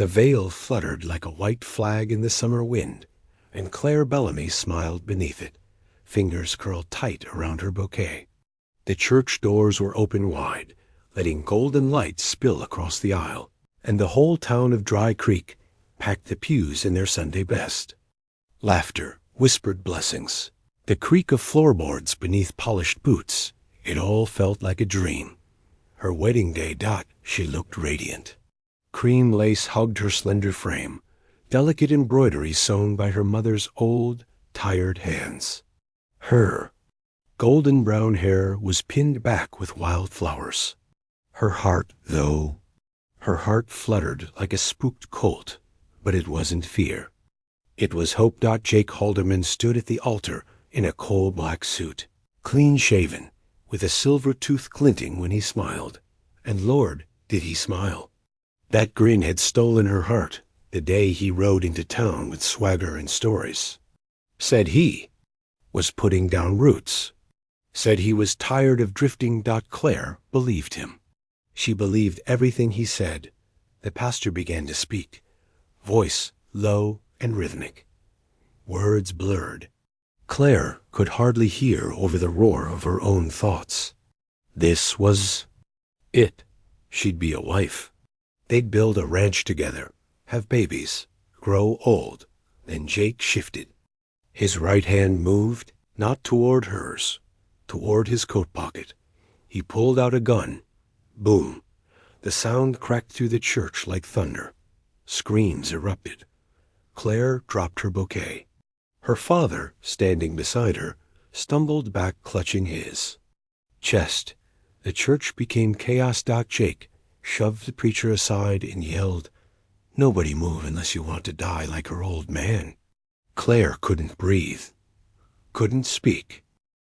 The veil fluttered like a white flag in the summer wind, and Claire Bellamy smiled beneath it, fingers curled tight around her bouquet. The church doors were open wide, letting golden light spill across the aisle, and the whole town of Dry Creek packed the pews in their Sunday best. Laughter, whispered blessings, the creak of floorboards beneath polished boots. It all felt like a dream. Her wedding day dot, she looked radiant. Cream lace hugged her slender frame, delicate embroidery sewn by her mother's old, tired hands. Her golden brown hair was pinned back with wild flowers. Her heart fluttered like a spooked colt, but it wasn't fear. It was hope. Jake Halderman stood at the altar in a coal-black suit, clean-shaven, with a silver tooth glinting when he smiled. And Lord, did he smile. That grin had stolen her heart the day he rode into town with swagger and stories. Said he was putting down roots. Said he was tired of drifting. Claire believed him. She believed everything he said. The pastor began to speak, voice low and rhythmic, words blurred. Claire could hardly hear over the roar of her own thoughts. This was it. She'd be a wife. They'd build a ranch together, have babies, grow old. Then Jake shifted. His right hand moved, not toward hers, toward his coat pocket. He pulled out a gun. Boom. The sound cracked through the church like thunder. Screams erupted. Claire dropped her bouquet. Her father, standing beside her, stumbled back clutching his chest. The church became chaos. Jake shoved the preacher aside and yelled, "Nobody move unless you want to die like her old man." Claire couldn't breathe, couldn't speak.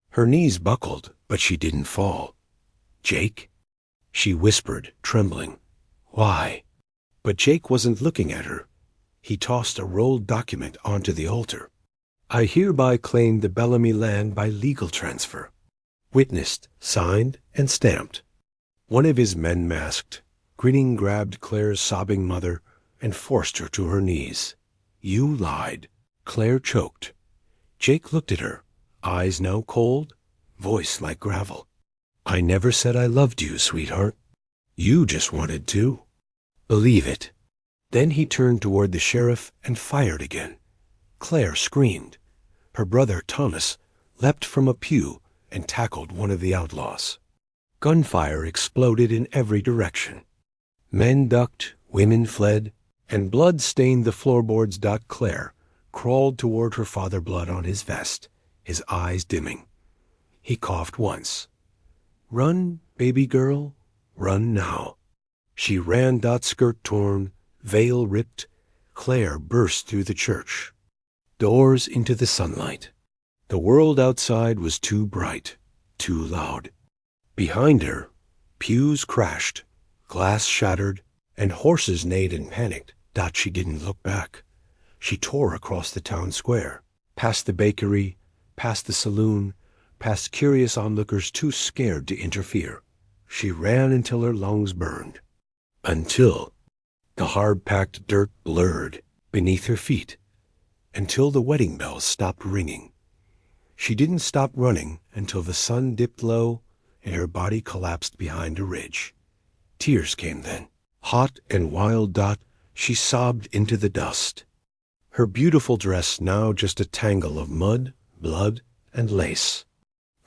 Her knees buckled, but she didn't fall. "Jake?" she whispered, trembling. "Why?" But Jake wasn't looking at her. He tossed a rolled document onto the altar. "I hereby claim the Bellamy land by legal transfer." Witnessed, signed, and stamped. One of his men masked, grinning, grabbed Claire's sobbing mother and forced her to her knees. "You lied." Claire choked. Jake looked at her, eyes now cold, voice like gravel. "I never said I loved you, sweetheart. You just wanted to believe it." Then he turned toward the sheriff and fired again. Claire screamed. Her brother, Thomas, leapt from a pew and tackled one of the outlaws. Gunfire exploded in every direction. Men ducked, women fled, and blood stained the floorboards. Claire crawled toward her father, blood on his vest, his eyes dimming. He coughed once. "Run, baby girl, run now." She ran. Skirt torn, veil ripped. Claire burst through the church, doors into the sunlight. The world outside was too bright, too loud. Behind her, pews crashed, glass shattered, and horses neighed and panicked. She didn't look back. She tore across the town square, past the bakery, past the saloon, past curious onlookers too scared to interfere. She ran until her lungs burned, until the hard-packed dirt blurred beneath her feet, until the wedding bells stopped ringing. She didn't stop running until the sun dipped low and her body collapsed behind a ridge. Tears came then, hot and wild. She sobbed into the dust. Her beautiful dress now just a tangle of mud, blood, and lace.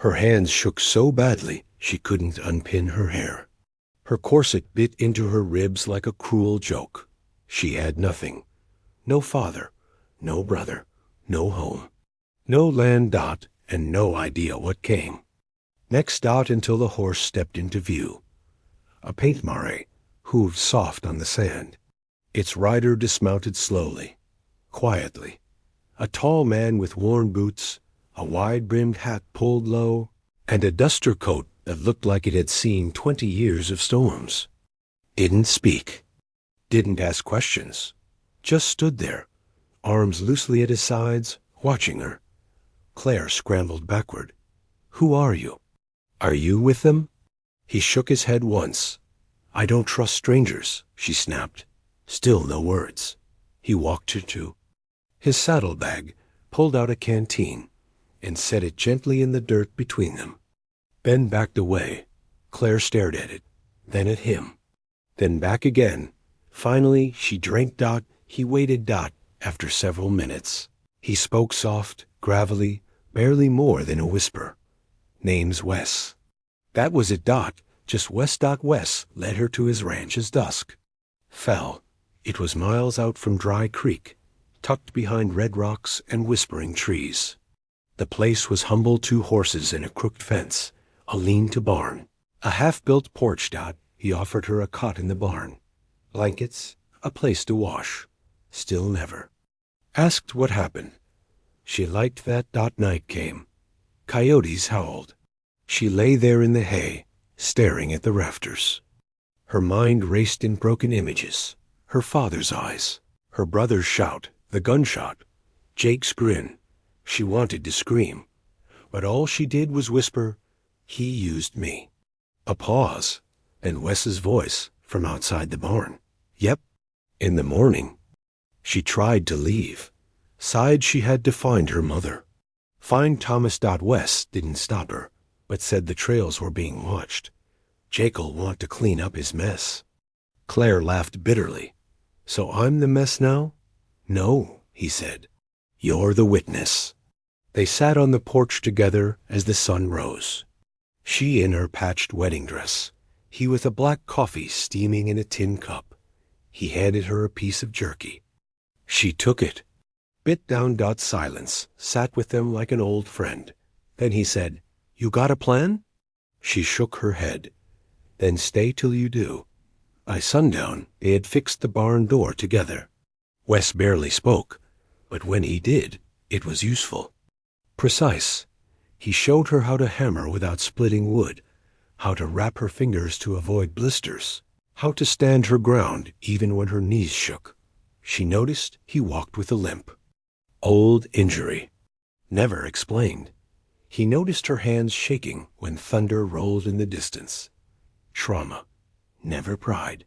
Her hands shook so badly she couldn't unpin her hair. Her corset bit into her ribs like a cruel joke. She had nothing. No father, no brother, no home, no land. And no idea what came. Next. Until the horse stepped into view. A paint mare, hooved soft on the sand. Its rider dismounted slowly, quietly. A tall man with worn boots, a wide-brimmed hat pulled low, and a duster coat that looked like it had seen 20 years of storms. Didn't speak. Didn't ask questions. Just stood there, arms loosely at his sides, watching her. Claire scrambled backward. "Who are you? Are you with them?" He shook his head once. "I don't trust strangers," she snapped. Still no words. He walked her to his saddlebag, pulled out a canteen, and set it gently in the dirt between them. Ben backed away. Claire stared at it, then at him, then back again. Finally, she drank. He waited. After several minutes, he spoke soft, gravelly, barely more than a whisper. Name's Wes. That was it. Just Wes. Wes led her to his ranch as dusk fell. It was miles out from Dry Creek, tucked behind red rocks and whispering trees. The place was humble: 2 horses and a crooked fence, a lean-to barn, a half-built porch. He offered her a cot in the barn, blankets, a place to wash. Still never asked what happened. She liked that. Night came. Coyotes howled. She lay there in the hay, staring at the rafters. Her mind raced in broken images. Her father's eyes, her brother's shout, the gunshot, Jake's grin. She wanted to scream, but all she did was whisper, "He used me." A pause, and Wes's voice from outside the barn. "Yep." In the morning, she tried to leave. Sighed she had to find her mother. Find Thomas. Wes didn't stop her, but said the trails were being watched. Jake'll want to clean up his mess. Claire laughed bitterly. "So I'm the mess now?" "No," he said. "You're the witness." They sat on the porch together as the sun rose. She in her patched wedding dress, he with a black coffee steaming in a tin cup. He handed her a piece of jerky. She took it, bit down. Silence, sat with them like an old friend. Then he said, "You got a plan?" She shook her head. "Then stay till you do." By sundown, they had fixed the barn door together. Wes barely spoke, but when he did, it was useful. Precise. He showed her how to hammer without splitting wood, how to wrap her fingers to avoid blisters, how to stand her ground even when her knees shook. She noticed he walked with a limp. Old injury. Never explained. He noticed her hands shaking when thunder rolled in the distance. Trauma. Never pride.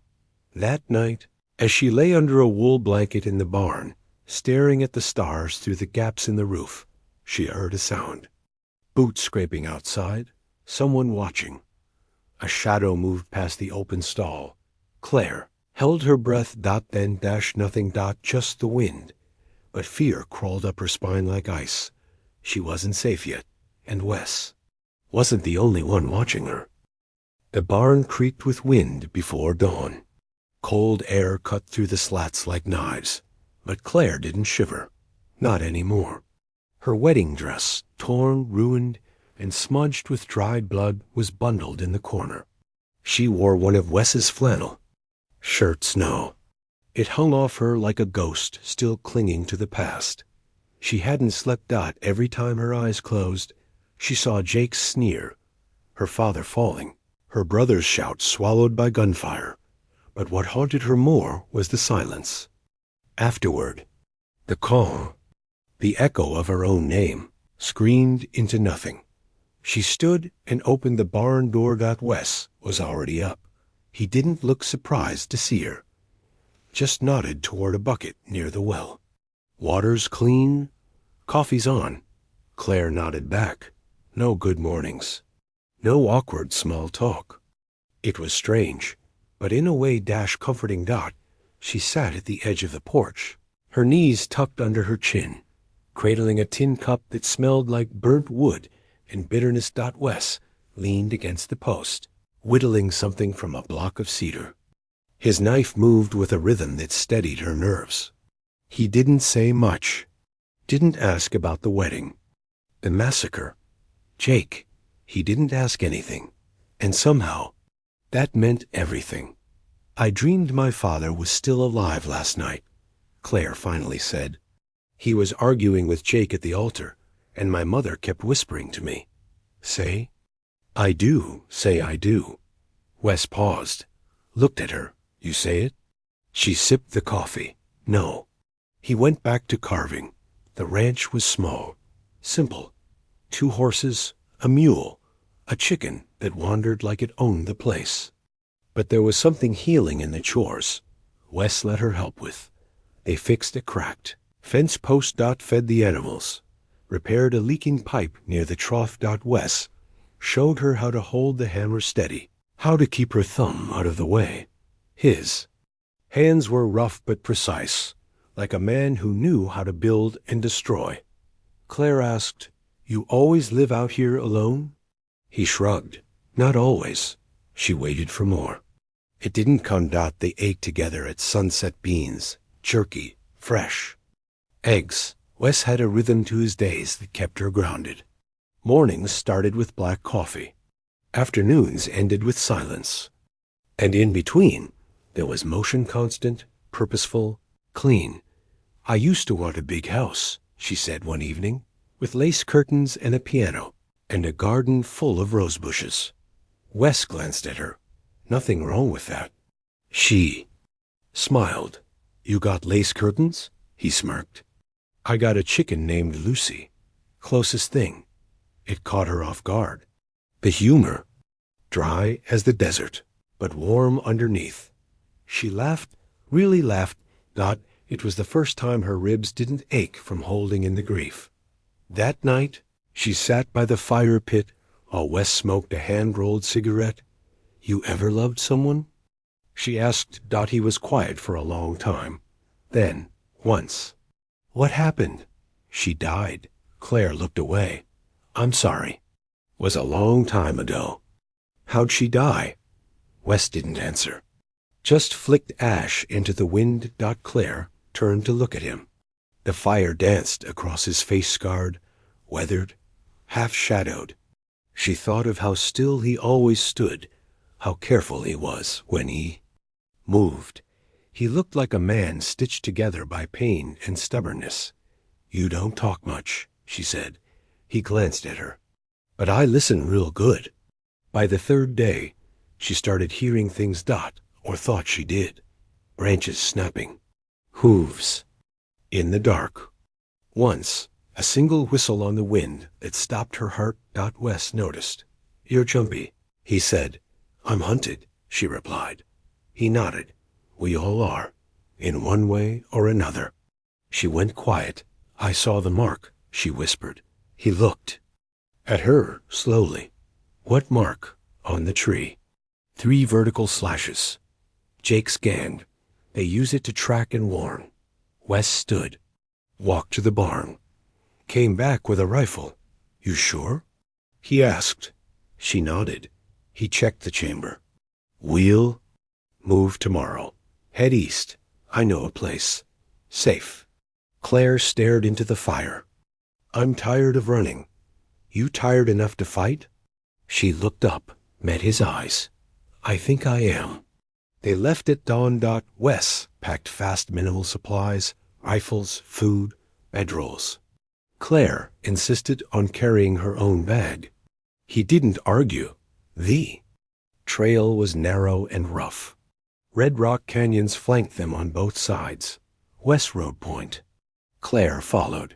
That night, as she lay under a wool blanket in the barn, staring at the stars through the gaps in the roof, she heard a sound. Boots scraping outside, someone watching. A shadow moved past the open stall. Claire held her breath. Then nothing. Just the wind. But fear crawled up her spine like ice. She wasn't safe yet, and Wes wasn't the only one watching her. The barn creaked with wind before dawn. Cold air cut through the slats like knives, but Claire didn't shiver. Not anymore. Her wedding dress, torn, ruined, and smudged with dried blood, was bundled in the corner. She wore one of Wes's flannel shirts. No. It hung off her like a ghost still clinging to the past. She hadn't slept. Every time her eyes closed, she saw Jake's sneer, her father falling, her brother's shout swallowed by gunfire. But what haunted her more was the silence. Afterward, the calm, the echo of her own name, screamed into nothing. She stood and opened the barn door. Wes was already up. He didn't look surprised to see her, just nodded toward a bucket near the well. "Water's clean? Coffee's on." Claire nodded back. No good mornings. No awkward small talk. It was strange, but in a way comforting. She sat at the edge of the porch, her knees tucked under her chin, cradling a tin cup that smelled like burnt wood and bitterness. Wes leaned against the post, whittling something from a block of cedar. His knife moved with a rhythm that steadied her nerves. He didn't say much, didn't ask about the wedding, the massacre, Jake. He didn't ask anything, and somehow that meant everything. "I dreamed my father was still alive last night," Claire finally said. "He was arguing with Jake at the altar, and my mother kept whispering to me, 'Say, I do, say I do.'" Wes paused, looked at her. "You say it?" She sipped the coffee. "No." He went back to carving. The ranch was small, simple. 2 horses, a mule, a chicken that wandered like it owned the place. But there was something healing in the chores. Wes let her help with. They fixed a cracked fence post. Fed the animals, repaired a leaking pipe near the trough. Wes showed her how to hold the hammer steady, how to keep her thumb out of the way. His hands were rough but precise, like a man who knew how to build and destroy. Claire asked, "You always live out here alone?" He shrugged. "Not always." She waited for more. It didn't come. They ate together at sunset, beans, jerky, fresh. Eggs. Wes had a rhythm to his days that kept her grounded. Mornings started with black coffee. Afternoons ended with silence. And in between, there was motion, constant, purposeful, clean. "I used to want a big house," she said one evening, "with lace curtains and a piano, and a garden full of rose bushes." Wes glanced at her. Nothing wrong with that. She smiled. "You got lace curtains?" He smirked. "I got a chicken named Lucy. Closest thing." It caught her off guard. The humor, dry as the desert, but warm underneath. She laughed, really laughed. It was the first time her ribs didn't ache from holding in the grief. That night, she sat by the fire pit while Wes smoked a hand-rolled cigarette. "You ever loved someone?" she asked. He was quiet for a long time. Then, once. "What happened?" "She died." Claire looked away. "I'm sorry." "Was a long time ago." "How'd she die?" Wes didn't answer. Just flicked ash into the wind. Claire turned to look at him. The fire danced across his face, scarred, weathered, half-shadowed. She thought of how still he always stood, how careful he was when he moved. He looked like a man stitched together by pain and stubbornness. "You don't talk much," she said. He glanced at her. "But I listen real good." By the third day, she started hearing things. Or thought she did. Branches snapping. Hooves. In the dark. Once, a single whistle on the wind that stopped her heart. Wes noticed. "You're jumpy," he said. "I'm hunted," she replied. He nodded. "We all are, in one way or another." She went quiet. "I saw the mark," she whispered. He looked at her slowly. "What mark?" "On the tree. 3 vertical slashes." Jake scanned. "They use it to track and warn." Wes stood, walked to the barn, came back with a rifle. "You sure?" he asked. She nodded. He checked the chamber. "We'll move tomorrow. Head east. I know a place. Safe." Claire stared into the fire. "I'm tired of running." "You tired enough to fight?" She looked up, met his eyes. "I think I am." They left at dawn. Wes packed fast minimal supplies, rifles, food, bedrolls. Claire insisted on carrying her own bag. He didn't argue. The trail was narrow and rough. Red rock canyons flanked them on both sides. Wes rode point. Claire followed.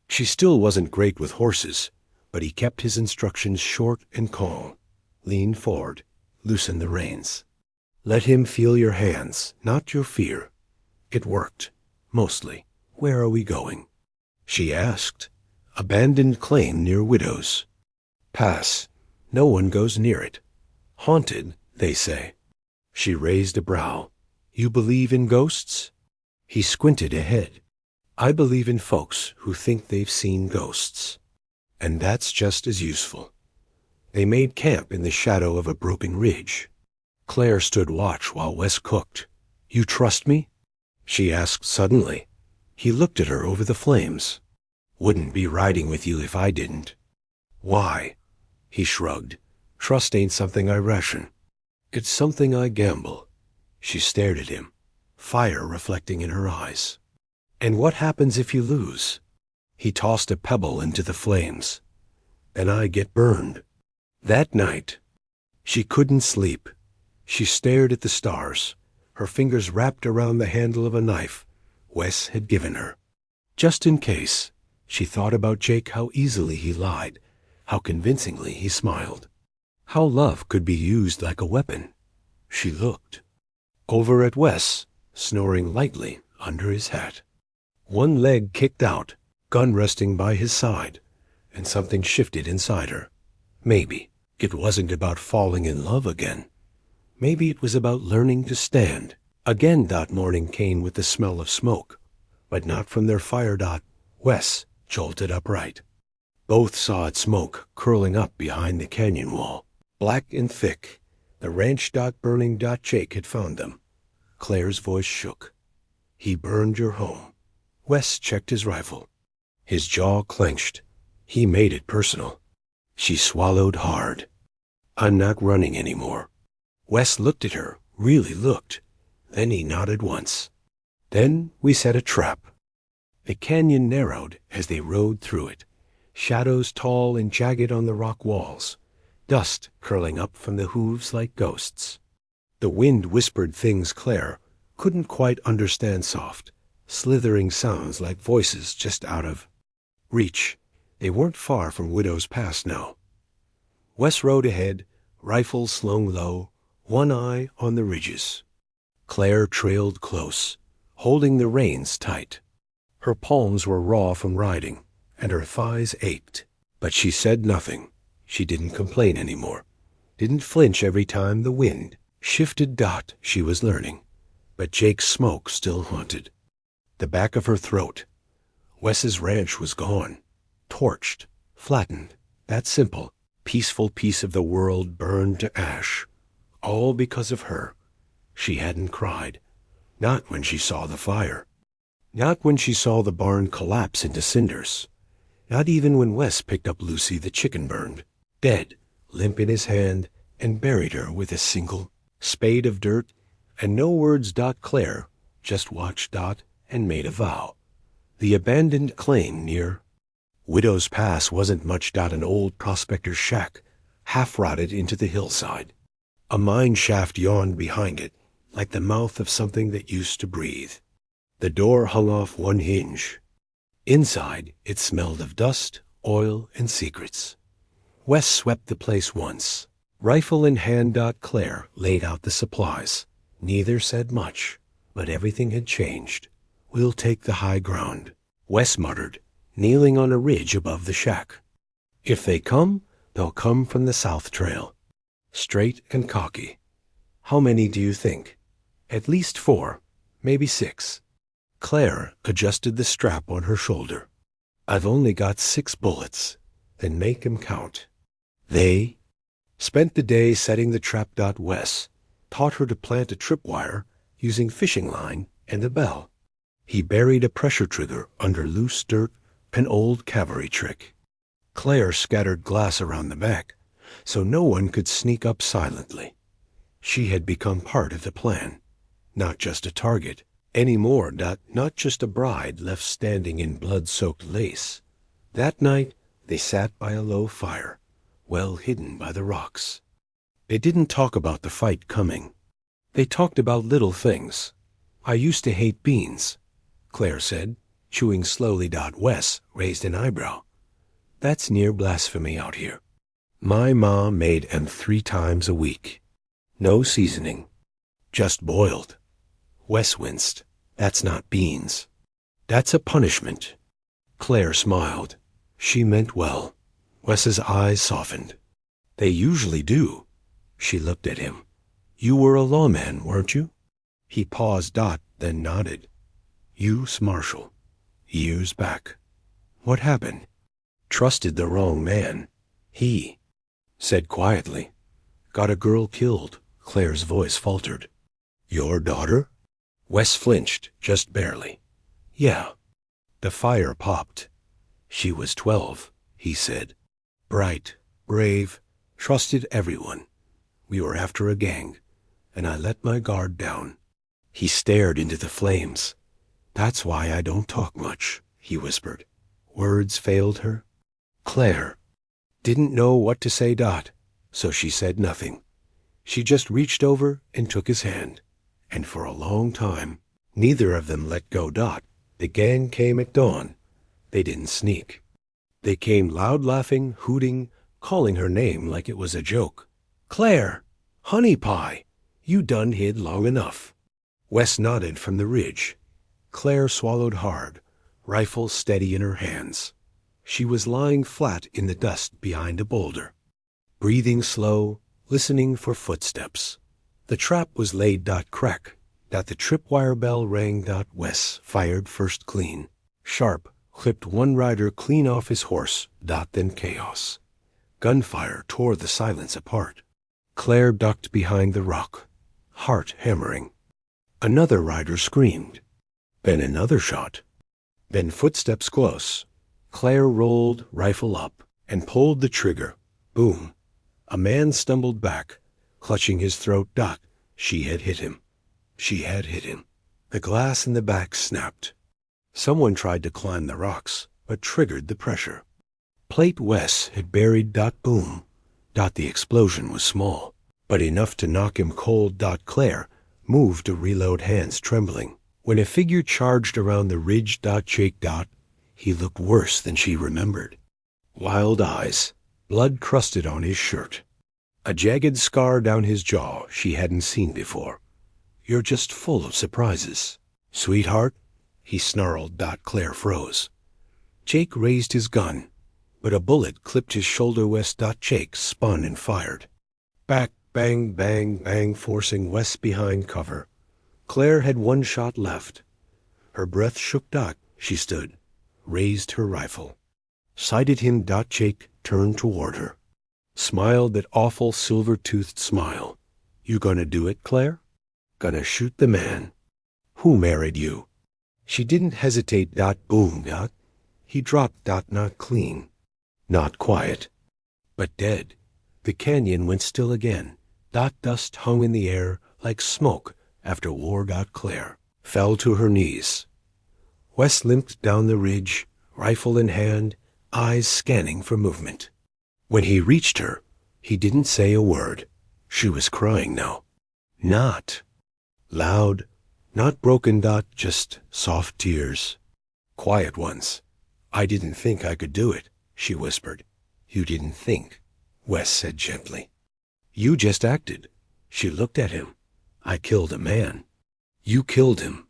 She still wasn't great with horses, but he kept his instructions short and calm. "Lean forward, loosen the reins. Let him feel your hands, not your fear." It worked, mostly. "Where are we going?" she asked. "Abandoned claim near Widows. Pass. No one goes near it. Haunted, they say." She raised a brow. "You believe in ghosts?" He squinted ahead. "I believe in folks who think they've seen ghosts. And that's just as useful." They made camp in the shadow of a broken ridge. Claire stood watch while Wes cooked. "You trust me?" she asked suddenly. He looked at her over the flames. "Wouldn't be riding with you if I didn't." "Why?" He shrugged. "Trust ain't something I ration. It's something I gamble." She stared at him, fire reflecting in her eyes. "And what happens if you lose?" He tossed a pebble into the flames. "Then I get burned." That night, she couldn't sleep. She stared at the stars, her fingers wrapped around the handle of a knife Wes had given her. Just in case, she thought about Jake, how easily he lied, how convincingly he smiled, how love could be used like a weapon. She looked over at Wes, snoring lightly under his hat. One leg kicked out, gun resting by his side, and something shifted inside her. Maybe it wasn't about falling in love again. Maybe it was about learning to stand. Again that morning came with the smell of smoke, but not from their fire. Wes jolted upright. Both saw its smoke curling up behind the canyon wall. Black and thick, the ranch. Burning. Jake had found them. Claire's voice shook. He burned your home. Wes checked his rifle. His jaw clenched. He made it personal. She swallowed hard. I'm not running anymore. Wes looked at her, really looked. Then he nodded once. Then we set a trap. The canyon narrowed as they rode through it. Shadows tall and jagged on the rock walls. Dust curling up from the hooves like ghosts. The wind whispered things Claire couldn't quite understand, soft, slithering sounds like voices just out of reach. They weren't far from Widow's Pass now. Wes rode ahead, rifle slung low, one eye on the ridges. Claire trailed close, holding the reins tight. Her palms were raw from riding, and her thighs ached. But she said nothing. She didn't complain anymore. Didn't flinch every time the wind shifted. She was learning. But Jake's smoke still haunted the back of her throat. Wes's ranch was gone. Torched, flattened, that simple, peaceful piece of the world burned to ash. All because of her. She hadn't cried. Not when she saw the fire. Not when she saw the barn collapse into cinders. Not even when Wes picked up Lucy, the chicken burned, dead, limp in his hand, and buried her with a single spade of dirt, and no words. Claire just watched and made a vow. The abandoned claim near Widow's Pass wasn't much. An old prospector's shack, half rotted into the hillside. A mine shaft yawned behind it, like the mouth of something that used to breathe. The door hung off one hinge. Inside, it smelled of dust, oil, and secrets. Wes swept the place once. Rifle in hand. Claire laid out the supplies. Neither said much, but everything had changed. We'll take the high ground, Wes muttered, kneeling on a ridge above the shack. If they come, they'll come from the south trail. Straight and cocky. How many do you think? At least 4, maybe 6. Claire adjusted the strap on her shoulder. I've only got 6 bullets. Then make 'em count. They spent the day setting the trap. Wes taught her to plant a tripwire using fishing line and a bell. He buried a pressure trigger under loose dirt, an old cavalry trick. Claire scattered glass around the back, so no one could sneak up silently. She had become part of the plan, not just a target anymore. Not just a bride left standing in blood-soaked lace. That night, they sat by a low fire, well hidden by the rocks. They didn't talk about the fight coming. They talked about little things. I used to hate beans, Claire said, chewing slowly. Wes raised an eyebrow. That's near blasphemy out here. My ma made 'em 3 times a week. No seasoning. Just boiled. Wes winced. That's not beans. That's a punishment. Claire smiled. She meant well. Wes's eyes softened. They usually do. She looked at him. You were a lawman, weren't you? He paused. Then nodded. U.S. Marshal. Years back. What happened? Trusted the wrong man. He said quietly. Got a girl killed. Claire's voice faltered. Your daughter? Wes flinched, just barely. Yeah. The fire popped. She was 12, he said. Bright, brave, trusted everyone. We were after a gang, and I let my guard down. He stared into the flames. That's why I don't talk much, he whispered. Words failed her. Claire didn't know what to say. So she said nothing. She just reached over and took his hand. And for a long time, neither of them let go. The gang came at dawn. They didn't sneak. They came loud, laughing, hooting, calling her name like it was a joke. Claire! Honey pie! You done hid long enough. Wes nodded from the ridge. Claire swallowed hard, rifle steady in her hands. She was lying flat in the dust behind a boulder, breathing slow, listening for footsteps. The trap was laid. Crack. The tripwire bell rang. Wes fired first clean. Sharp, clipped one rider clean off his horse. Then chaos. Gunfire tore the silence apart. Claire ducked behind the rock, heart hammering. Another rider screamed. Then another shot. Then footsteps close. Claire rolled, rifle up, and pulled the trigger. Boom. A man stumbled back, clutching his throat. She had hit him. She had hit him. The glass in the back snapped. Someone tried to climb the rocks, but triggered the pressure. Plate Wes had buried. Boom. The explosion was small, but enough to knock him cold. Claire moved to reload, hands trembling. When a figure charged around the ridge. Jake. He looked worse than she remembered. Wild eyes, blood crusted on his shirt. A jagged scar down his jaw she hadn't seen before. You're just full of surprises. Sweetheart, he snarled. Claire froze. Jake raised his gun, but a bullet clipped his shoulder. Wes. Jake spun and fired. Back, bang, bang, bang, forcing Wes behind cover. Claire had one shot left. Her breath shook. She stood, raised her rifle, sighted him. Jake turned toward her, smiled that awful silver-toothed smile. You gonna do it, Claire? Gonna shoot the man who married you? She didn't hesitate. Boom. He dropped. Not clean, not quiet, but dead. The canyon went still again. Dust hung in the air like smoke after war. Claire fell to her knees. Wes limped down the ridge, rifle in hand, eyes scanning for movement. When he reached her, he didn't say a word. She was crying now. Not loud, not broken. Just soft tears. Quiet ones. I didn't think I could do it, she whispered. You didn't think, Wes said gently. You just acted. She looked at him. I killed a man. You killed him.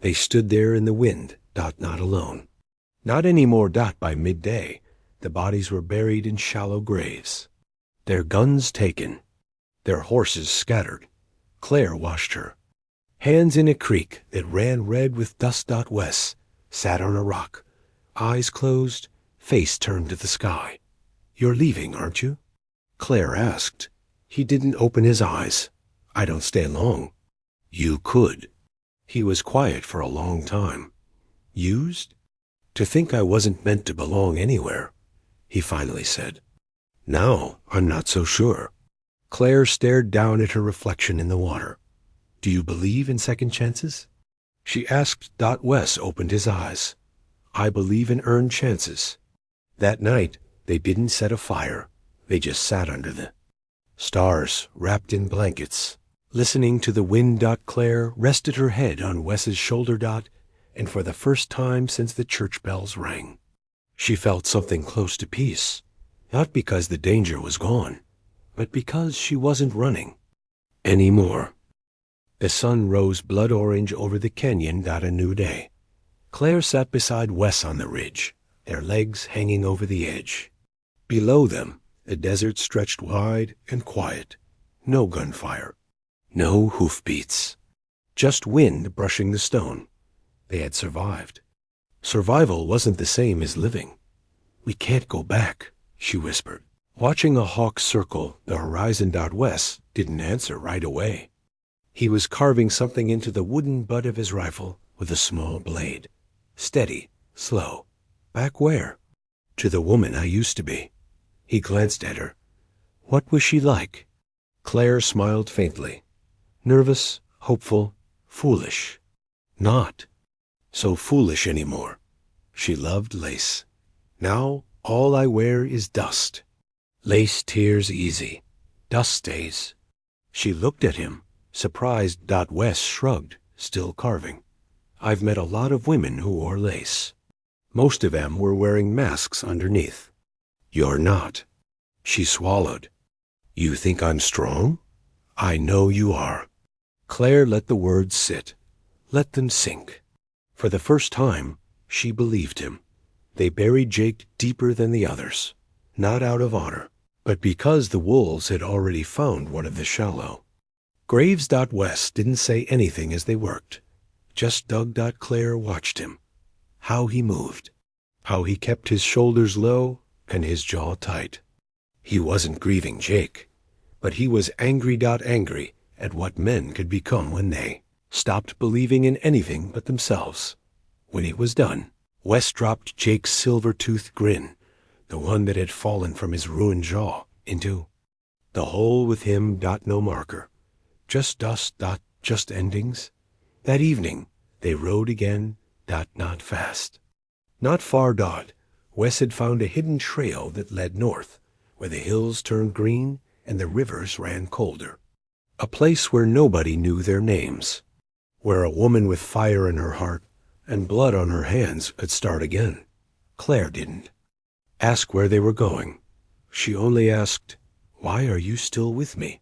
They stood there in the wind. Not alone. Not anymore. By midday, the bodies were buried in shallow graves. Their guns taken. Their horses scattered. Claire watched her. Hands in a creek that ran red with dust. Wes sat on a rock, eyes closed, face turned to the sky. You're leaving, aren't you? Claire asked. He didn't open his eyes. I don't stay long. You could. He was quiet for a long time. Used? To think I wasn't meant to belong anywhere, he finally said. Now I'm not so sure. Claire stared down at her reflection in the water. Do you believe in second chances? She asked. Wes opened his eyes. I believe in earned chances. That night, they didn't set a fire. They just sat under the stars, wrapped in blankets, listening to the wind. Claire rested her head on Wes's shoulder. And for the first time since the church bells rang, she felt something close to peace, not because the danger was gone, but because she wasn't running anymore. The sun rose blood orange over the canyon. A new day. Claire sat beside Wes on the ridge, their legs hanging over the edge. Below them, the desert stretched wide and quiet. No gunfire, no hoofbeats, just wind brushing the stone. They had survived. Survival wasn't the same as living. We can't go back, she whispered. Watching a hawk circle the horizon. Wes didn't answer right away. He was carving something into the wooden butt of his rifle with a small blade. Steady, slow. Back where? To the woman I used to be. He glanced at her. What was she like? Claire smiled faintly. Nervous, hopeful, foolish. Not so foolish anymore. She loved lace. Now all I wear is dust. Lace tears easy. Dust stays. She looked at him, surprised. Wes shrugged, still carving. I've met a lot of women who wore lace. Most of them were wearing masks underneath. You're not. She swallowed. You think I'm strong? I know you are. Claire let the words sit, Let them sink. For the first time, she believed him. They buried Jake deeper than the others, not out of honor, but because the wolves had already found one of the shallow. Graves. West didn't say anything as they worked. Just Doug. Claire watched him. How he moved. How he kept his shoulders low and his jaw tight. He wasn't grieving Jake, but he was angry. Angry at what men could become when they stopped believing in anything but themselves. When it was done, West dropped Jake's silver-toothed grin, the one that had fallen from his ruined jaw, into the hole with him. No marker. Just dust. Just endings. That evening, they rode again. Not fast. Not far. Wes had found a hidden trail that led north, where the hills turned green and the rivers ran colder. A place where nobody knew their names, where a woman with fire in her heart and blood on her hands could start again. Claire didn't ask where they were going. She only asked, "Why are you still with me?"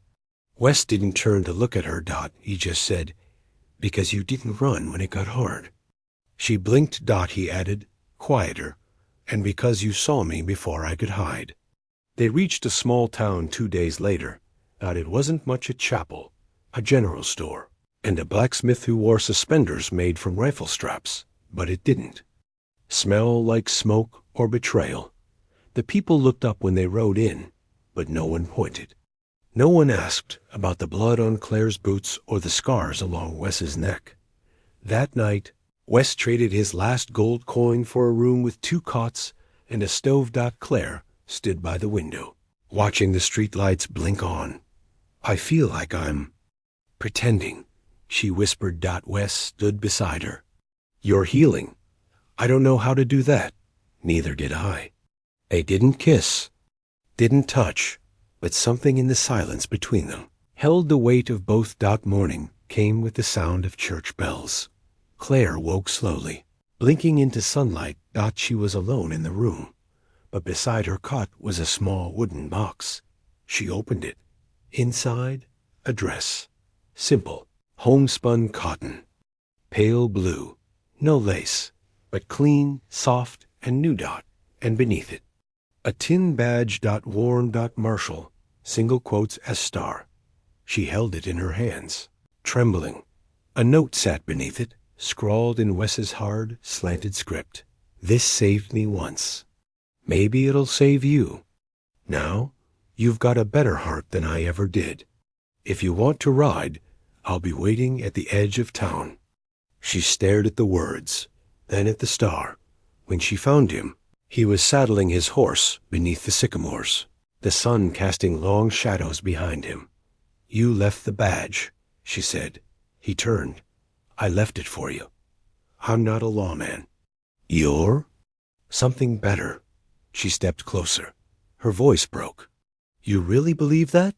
Wes didn't turn to look at her. He just said, "Because you didn't run when it got hard." She blinked. He added, quieter, "And because you saw me before I could hide." They reached a small town 2 days later. It wasn't much a chapel, a general store, and a blacksmith who wore suspenders made from rifle straps, but it didn't smell like smoke or betrayal. The people looked up when they rode in, but no one pointed. No one asked about the blood on Claire's boots or the scars along Wes's neck. That night, Wes traded his last gold coin for a room with 2 cots and a stove. Claire stood by the window, watching the streetlights blink on. "I feel like I'm pretending," she whispered. Wes stood beside her. "You're healing. I don't know how to do that." Neither did I. They didn't kiss, didn't touch, but something in the silence between them held the weight of both. Morning came with the sound of church bells. Claire woke slowly, blinking into sunlight. She was alone in the room, but beside her cot was a small wooden box. She opened it. Inside, a dress. Simple, homespun cotton. Pale blue, no lace, but clean, soft, and new. And beneath it, a tin badge. Worn. Marshall, single quotes S star. She held it in her hands, trembling. A note sat beneath it, scrawled in Wes's hard, slanted script. "This saved me once. Maybe it'll save you. Now, you've got a better heart than I ever did. If you want to ride, I'll be waiting at the edge of town." She stared at the words, then at the star. When she found him, he was saddling his horse beneath the sycamores, the sun casting long shadows behind him. "You left the badge," she said. He turned. "I left it for you. I'm not a lawman." "You're something better." She stepped closer. Her voice broke. "You really believe that?"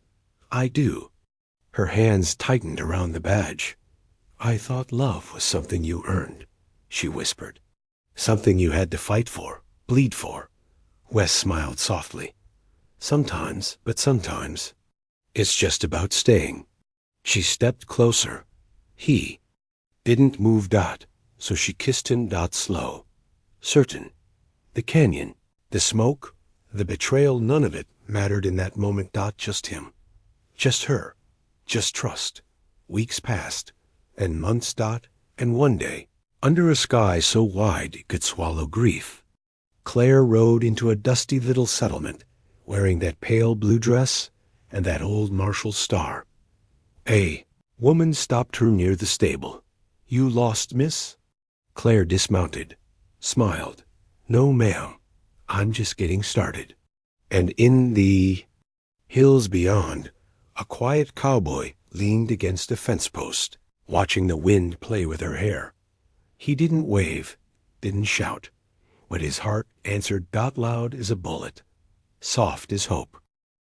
"I do." Her hands tightened around the badge. "I thought love was something you earned," she whispered. "Something you had to fight for, bleed for." Wes smiled softly. "Sometimes, but sometimes, it's just about staying." She stepped closer. He didn't move. So she kissed him. Slow. Certain. The canyon, the smoke, the betrayal, none of it mattered in that moment. Just him. Just her. Just trust. Weeks passed, and months. And one day, under a sky so wide it could swallow grief, Claire rode into a dusty little settlement, wearing that pale blue dress and that old Marshall star. A woman stopped her near the stable. "You lost, miss?" Claire dismounted, smiled. "No, ma'am. I'm just getting started." And in the hills beyond, a quiet cowboy leaned against a fence post, watching the wind play with her hair. He didn't wave, didn't shout, but his heart answered. Loud as a bullet, soft as hope.